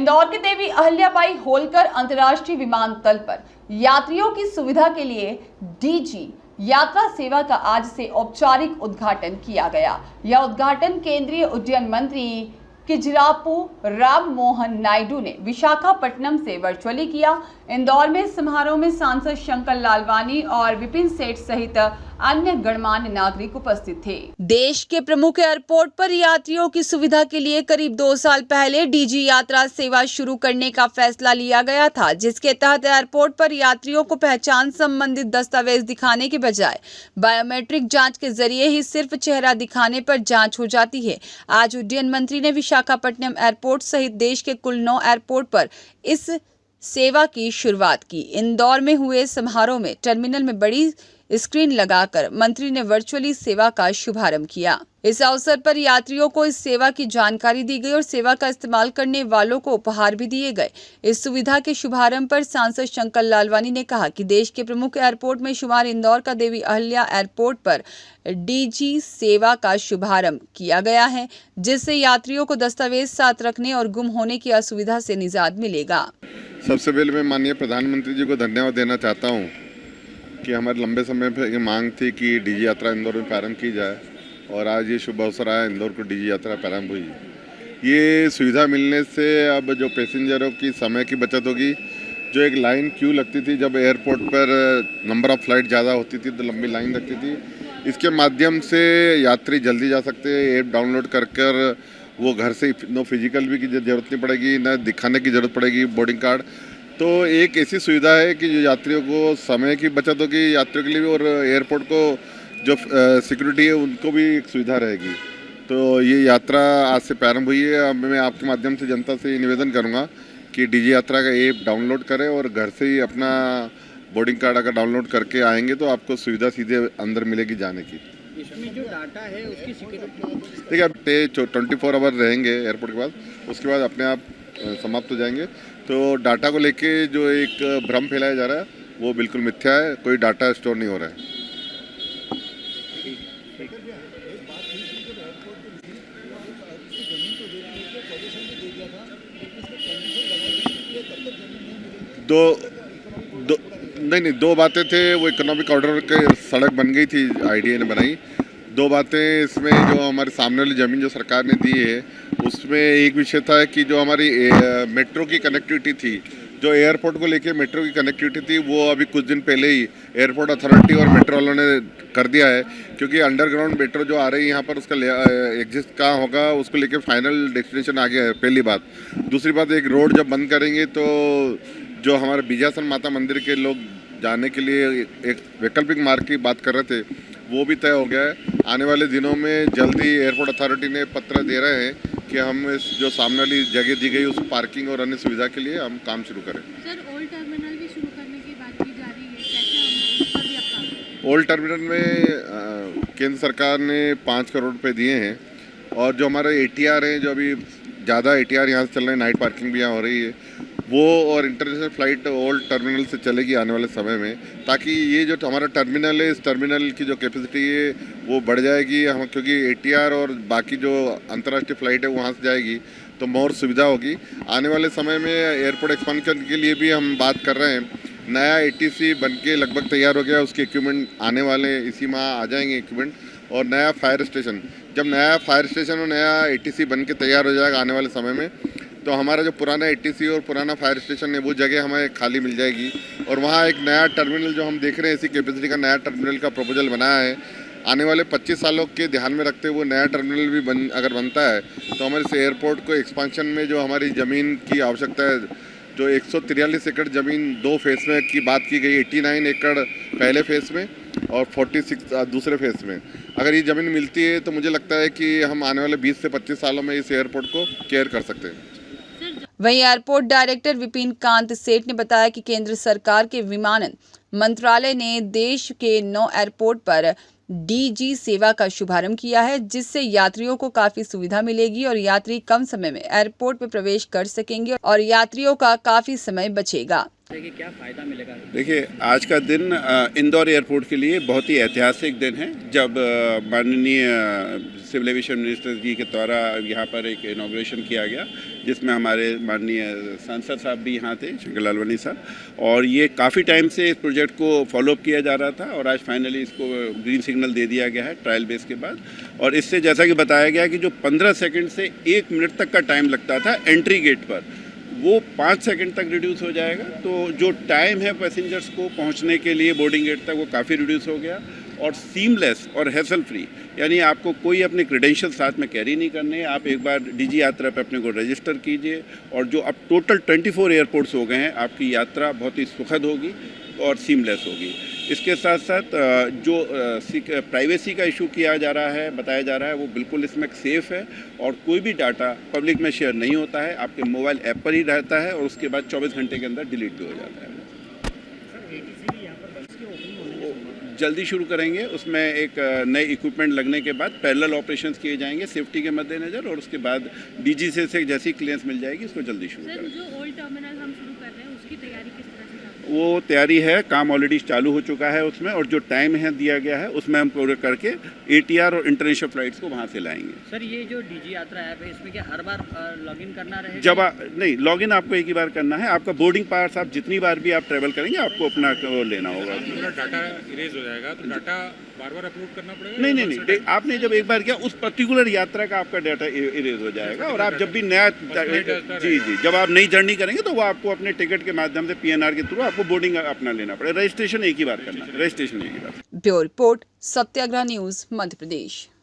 इंदौर के देवी अहिल्याबाई होलकर अंतर्राष्ट्रीय विमानतल पर यात्रियों की सुविधा के लिए डीजी यात्रा सेवा का आज से औपचारिक उद्घाटन किया गया। यह उद्घाटन केंद्रीय उड्डयन मंत्री किजरापू राम मोहन नायडू ने विशाखापट्टनम से वर्चुअली किया। इंदौर में समारोह में सांसद शंकर लालवानी और विपिन सेठ सहित अन्य गणमान्य नागरिक उपस्थित थे। देश के प्रमुख एयरपोर्ट पर यात्रियों की सुविधा के लिए करीब 2 साल पहले डीजी यात्रा सेवा शुरू करने का फैसला लिया गया था, जिसके तहत एयरपोर्ट पर यात्रियों को पहचान संबंधित दस्तावेज दिखाने के बजाय बायोमेट्रिक जांच के जरिए ही सिर्फ चेहरा दिखाने पर जांच हो जाती है। आज उड्डयन मंत्री ने विशाखापट्टनम एयरपोर्ट सहित देश के कुल 9 एयरपोर्ट पर इस सेवा की शुरुआत की। इंदौर में हुए समारोह में टर्मिनल में बड़ी स्क्रीन लगाकर मंत्री ने वर्चुअली सेवा का शुभारंभ किया। इस अवसर पर यात्रियों को इस सेवा की जानकारी दी गई और सेवा का इस्तेमाल करने वालों को उपहार भी दिए गए। इस सुविधा के शुभारंभ पर सांसद शंकर लालवानी ने कहा कि देश के प्रमुख एयरपोर्ट में शुमार इंदौर का देवी अहिल्या एयरपोर्ट पर डीजी सेवा का शुभारंभ किया गया है, जिससे यात्रियों को दस्तावेज साथ रखने और गुम होने की असुविधा से निजात मिलेगा। सबसे पहले मैं माननीय प्रधानमंत्री जी को धन्यवाद देना चाहता हूँ कि हमारे लंबे समय पे ये मांग थी कि डीजी यात्रा इंदौर में प्रारंभ की जाए और आज ये शुभ अवसर आया, इंदौर को डीजी यात्रा प्रारंभ हुई। ये सुविधा मिलने से अब जो पैसेंजरों की समय की बचत होगी। जो एक लाइन क्यू लगती थी, जब एयरपोर्ट पर नंबर ऑफ़ फ्लाइट ज़्यादा होती थी तो लंबी लाइन लगती थी, इसके माध्यम से यात्री जल्दी जा सकते हैं। ऐप डाउनलोड कर वो घर से नो फिजिकल भी की ज़रूरत नहीं पड़ेगी, न दिखाने की ज़रूरत पड़ेगी बोर्डिंग कार्ड। तो एक ऐसी सुविधा है कि जो यात्रियों को समय की बचत होगी यात्रियों के लिए भी, और एयरपोर्ट को जो सिक्योरिटी है उनको भी एक सुविधा रहेगी। तो ये यात्रा आज से प्रारंभ हुई है। अब मैं आपके माध्यम से जनता से निवेदन करूंगा कि डीजी यात्रा का ऐप डाउनलोड करें और घर से ही अपना बोर्डिंग कार्ड अगर डाउनलोड करके आएंगे तो आपको सुविधा सीधे अंदर मिलेगी जाने की। इसमें जो डाटा है उसकी सिक्योरिटी देखिए, अब 24 आवर रहेंगे एयरपोर्ट के बाद, उसके बाद अपने आप समाप्त हो जाएंगे। तो डाटा को लेके जो एक भ्रम फैलाया जा रहा है वो बिल्कुल मिथ्या है, कोई डाटा स्टोर नहीं हो रहा है। दो बातें थे। वो इकोनॉमिक ऑर्डर के सड़क बन गई थी, आईडीए ने बनाई। 2 बातें इसमें जो हमारे सामने वाली ज़मीन जो सरकार ने दी है उसमें एक विषय था कि जो हमारी मेट्रो की कनेक्टिविटी थी, जो एयरपोर्ट को लेके मेट्रो की कनेक्टिविटी थी, वो अभी कुछ दिन पहले ही एयरपोर्ट अथॉरिटी और मेट्रो वालों ने कर दिया है। क्योंकि अंडरग्राउंड मेट्रो जो आ रही है यहाँ पर, उसका एग्जिस्ट कहाँ होगा उसको लेके फाइनल डेस्टिनेशन आ गया है, पहली बात। दूसरी बात, एक रोड जब बंद करेंगे तो जो हमारे बीजासन माता मंदिर के लोग जाने के लिए एक वैकल्पिक मार्ग की बात कर रहे थे, वो भी तय हो गया है। आने वाले दिनों में जल्दी एयरपोर्ट अथॉरिटी ने पत्र दे रहे हैं कि हम इस जो सामने वाली जगह दी गई उस पार्किंग और अन्य सुविधा के लिए हम काम शुरू करें। सर, ओल्ड टर्मिनल भी शुरू करने की बात की जा रही है, कैसे हम उस पर भी अब काम करें? ओल्ड टर्मिनल में केंद्र सरकार ने 5 करोड़ रुपये दिए हैं, और जो हमारे ATR हैं, जो अभी ज़्यादा ATR यहाँ से चल रहे हैं, नाइट पार्किंग भी यहाँ हो रही है, वो और इंटरनेशनल फ़्लाइट ओल्ड टर्मिनल से चलेगी आने वाले समय में, ताकि ये जो हमारा टर्मिनल है, इस टर्मिनल की जो कैपेसिटी है वो बढ़ जाएगी। हम क्योंकि ATR और बाकी जो अंतर्राष्ट्रीय फ़्लाइट है वहाँ से जाएगी तो और सुविधा होगी। आने वाले समय में एयरपोर्ट एक्सपांशन के लिए भी हम बात कर रहे हैं। नया ATC बन के लगभग तैयार हो गया, उसके इक्विपमेंट आने वाले इसी माह आ जाएंगे इक्विपमेंट। और नया फायर स्टेशन, जब नया फायर स्टेशन और नया ATC बन के तैयार हो जाएगा आने वाले समय में, तो हमारा जो पुराना ATC और पुराना फायर स्टेशन है वो जगह हमें खाली मिल जाएगी। और वहाँ एक नया टर्मिनल जो हम देख रहे हैं, इसी कैपेसिटी का नया टर्मिनल का प्रपोजल बनाया है। आने वाले 25 सालों के ध्यान में रखते हुए नया टर्मिनल भी अगर बनता है तो हमारे इस एयरपोर्ट को एक्सपांशन में जो हमारी ज़मीन की आवश्यकता है, जो 143 एकड़ ज़मीन 2 फेज़ में की बात की गई, 89 एकड़ पहले फेज़ में और 46 दूसरे फेज़ में, अगर ये ज़मीन मिलती है तो मुझे लगता है कि हम आने वाले 20 से 25 सालों में इस एयरपोर्ट को केयर कर सकते हैं। वहीं एयरपोर्ट डायरेक्टर विपिन कांत सेठ ने बताया कि केंद्र सरकार के विमानन मंत्रालय ने देश के 9 एयरपोर्ट पर डीजी सेवा का शुभारंभ किया है, जिससे यात्रियों को काफी सुविधा मिलेगी और यात्री कम समय में एयरपोर्ट में प्रवेश कर सकेंगे और यात्रियों का काफी समय बचेगा। क्या फायदा मिलेगा? देखिए, आज का दिन इंदौर एयरपोर्ट के लिए बहुत ही ऐतिहासिक दिन है, जब माननीय सिविल एविएशन मिनिस्टर जी के द्वारा यहाँ पर एक इनॉग्रेशन किया गया, जिसमें हमारे माननीय सांसद साहब भी यहाँ थे, शंकर लालवानी साहब, और ये काफ़ी टाइम से इस प्रोजेक्ट को फॉलोअप किया जा रहा था और आज फाइनली इसको ग्रीन सिग्नल दे दिया गया है ट्रायल बेस के बाद। और इससे जैसा कि बताया गया कि जो 15 सेकंड से 1 मिनट तक का टाइम लगता था एंट्री गेट पर, वो 5 सेकंड तक रिड्यूस हो जाएगा। तो जो टाइम है पैसेंजर्स को पहुंचने के लिए बोर्डिंग गेट तक, वो काफ़ी रिड्यूस हो गया और सीमलेस और हैसल फ्री, यानी आपको कोई अपने क्रेडेंशियल साथ में कैरी नहीं करने। आप एक बार डीजी यात्रा पे अपने को रजिस्टर कीजिए और जो अब टोटल 24 एयरपोर्ट्स हो गए हैं, आपकी यात्रा बहुत ही सुखद होगी और सीमलेस होगी। इसके साथ साथ जो प्राइवेसी का इशू किया जा रहा है, बताया जा रहा है, वो बिल्कुल इसमें सेफ़ है और कोई भी डाटा पब्लिक में शेयर नहीं होता है, आपके मोबाइल ऐप पर ही रहता है और उसके बाद 24 घंटे के अंदर डिलीट भी हो जाता है। जल्दी शुरू करेंगे, उसमें एक नए इक्विपमेंट लगने के बाद पैरेलल ऑपरेशंस किए जाएंगे सेफ्टी के मद्देनज़र, और उसके बाद डीजी से जैसी क्लियरेंस मिल जाएगी इसको जल्दी शुरू करेंगे। जो ओल्ड टर्मिनल हम शुरू कर रहे हैं उसकी तैयारी किस तरह से कर रहे हैं? वो तैयारी है, काम ऑलरेडी चालू हो चुका है उसमें, और जो टाइम है दिया गया है उसमें हम पूरे करके ATR और इंटरनेशनल फ्लाइट्स को वहाँ से लाएंगे। सर ये जो डीजी यात्रा ऐप है, इसमें क्या हर बार लॉगिन करना रहेगा? जब नहीं, लॉगिन आपको एक ही बार करना है। आपका बोर्डिंग पास आप जितनी बार भी आप ट्रैवल करेंगे आपको अपना वो लेना होगा। पूरा डाटा इरेज हो जाएगा, तो डाटा बार बार अपलोड करना पड़ेगा? नहीं, आपने जब एक बार किया उस पर्टिकुलर यात्रा का आपका डाटा इरेज हो जाएगा, और आप जब भी नया जी जब आप नई जर्नी करेंगे तो वो आपको अपने टिकट के माध्यम से PNR के थ्रू आपको बोर्डिंग अपना लेना पड़ेगा। रजिस्ट्रेशन एक ही बार करना है, रजिस्ट्रेशन एक ही बार। ब्यूरो रिपोर्ट, सत्याग्रह न्यूज, मध्य प्रदेश।